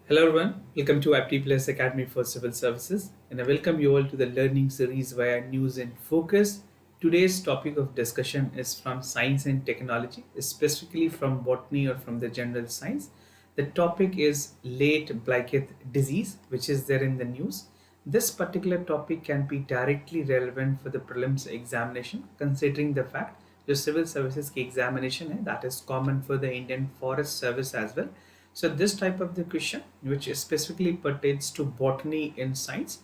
Hello everyone, welcome to IPT Plus Academy for Civil Services, and I welcome you all to the learning series via News in Focus. Today's topic of discussion is from science and technology, specifically from botany or from the general science. The topic is late Blackett disease, which is there in the news. This particular topic can be directly relevant for the prelims examination, considering the fact the civil services की examination है, that is common for the Indian Forest Service as well. So this type of the question, which specifically pertains to botany in science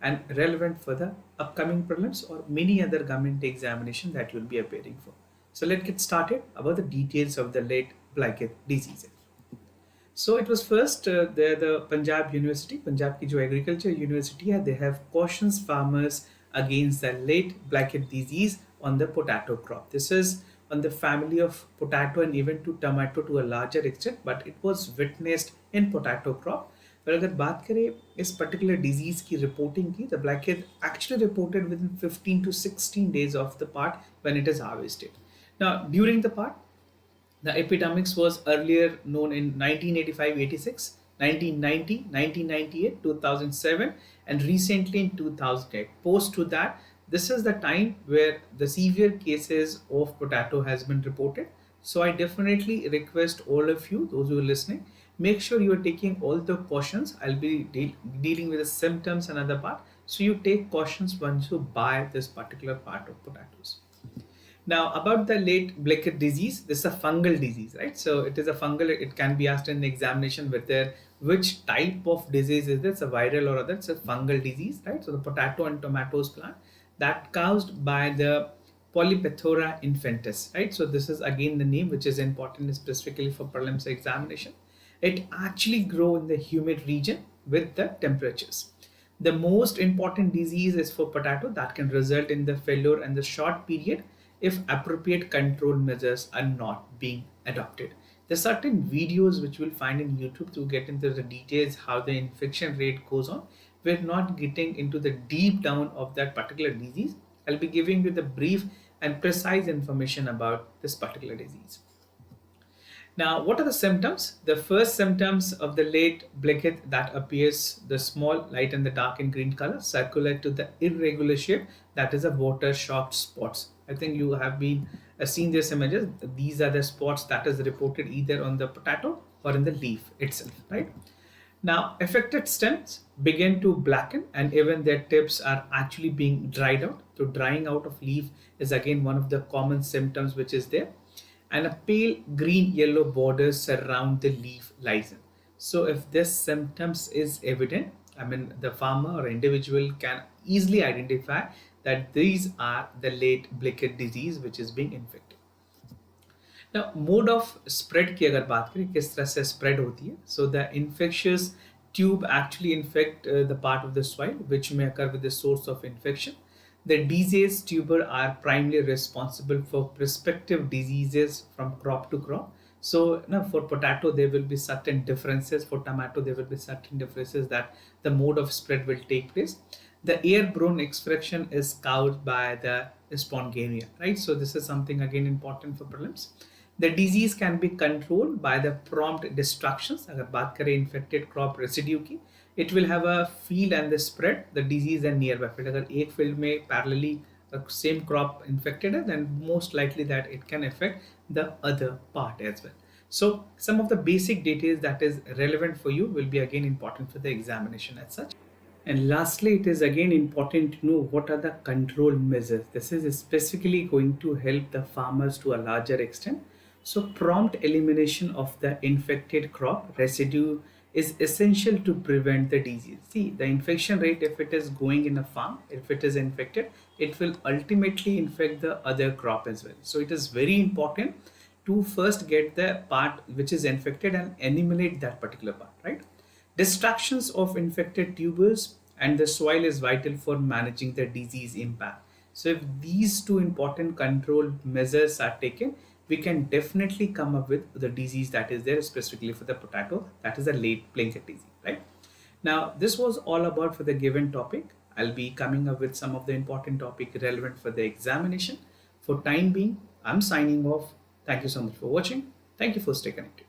and relevant for the upcoming prelims or many other government examination that you will be appearing for. So let's get started about the details of the late Blackett disease. So it was first the Punjab University, Punjab की जो agriculture university है, they have cautions farmers against the late Blackett disease on the potato crop. This is on the family of potato and even to tomato to a larger extent, but it was witnessed in potato crop. पर अगर बात करें इस particular disease की reporting की, the Blackett actually reported within 15 to 16 days of the part when it is harvested. Now during the part, the epidemics was earlier known in 1985-86, 1990, 1998, 2007, and recently in 2008. Post to that, this is the time where the severe cases of potato has been reported. So I definitely request all of you, those who are listening, make sure you are taking all the cautions. I'll be dealing with the symptoms and other part. So you take cautions once you buy this particular part of potatoes. Now, about the late Blackett disease, this is a fungal disease, right? So it is a fungal, it can be asked in the examination whether which type of disease is this, a viral or other, it's a fungal disease, right? So the potato and tomatoes plant that caused by the Polypethora infantis, right? So this is again the name which is important specifically for prelims examination. It actually grow in the humid region with the temperatures. The most important disease is for potato that can result in the failure and the short period if appropriate control measures are not being adopted. There are certain videos which you will find in YouTube to get into the details how the infection rate goes on. We're not getting into the deep down of that particular disease. I'll be giving you the brief and precise information about this particular disease. Now, what are the symptoms? The first symptoms of the late Blackett that appears the small light and the dark in green color, circular to the irregular shape, that is a water shocked spots. I think you have been seen these images. These are the spots that is reported either on the potato or in the leaf itself, right? Now, affected stems begin to blacken and even their tips are actually being dried out. So drying out of leaf is again one of the common symptoms which is there, and a pale green yellow borders surround the leaf license. So if this symptoms is evident, I mean the farmer or individual can easily identify that these are the late Blackett disease which is being infected. Now, mode of spread की अगर बात करें किस तरह से spread होती है, so the infectious tube actually infect the part of the soil which may occur with the source of infection. The disease tuber are primarily responsible for prospective diseases from crop to crop. So now for potato there will be certain differences, for tomato there will be certain differences that the mode of spread will take place. The airborne expression is caused by the sponginia, right? So this is something again important for prelims. The disease can be controlled by the prompt destructions. अगर बात करें infected crop residue की, it will have a field and the spread the disease and nearby field. अगर एक field में parallelly the same crop infected है, then most likely that it can affect the other part as well. So some of the basic details that is relevant for you will be again important for the examination as such. And lastly, it is again important to know what are the control measures. This is specifically going to help the farmers to a larger extent. So prompt elimination of the infected crop residue is essential to prevent the disease. See, the infection rate, if it is going in a farm, if it is infected, it will ultimately infect the other crop as well. So it is very important to first get the part which is infected and eliminate that particular part, right? Distractions of infected tubers and the soil is vital for managing the disease impact. So if these two important control measures are taken, we can definitely come up with the disease that is there specifically for the potato, that is a late Blackett disease, right? Now, this was all about for the given topic. I'll be coming up with some of the important topic relevant for the examination. For time being, I'm signing off. Thank you so much for watching. Thank you for staying connected.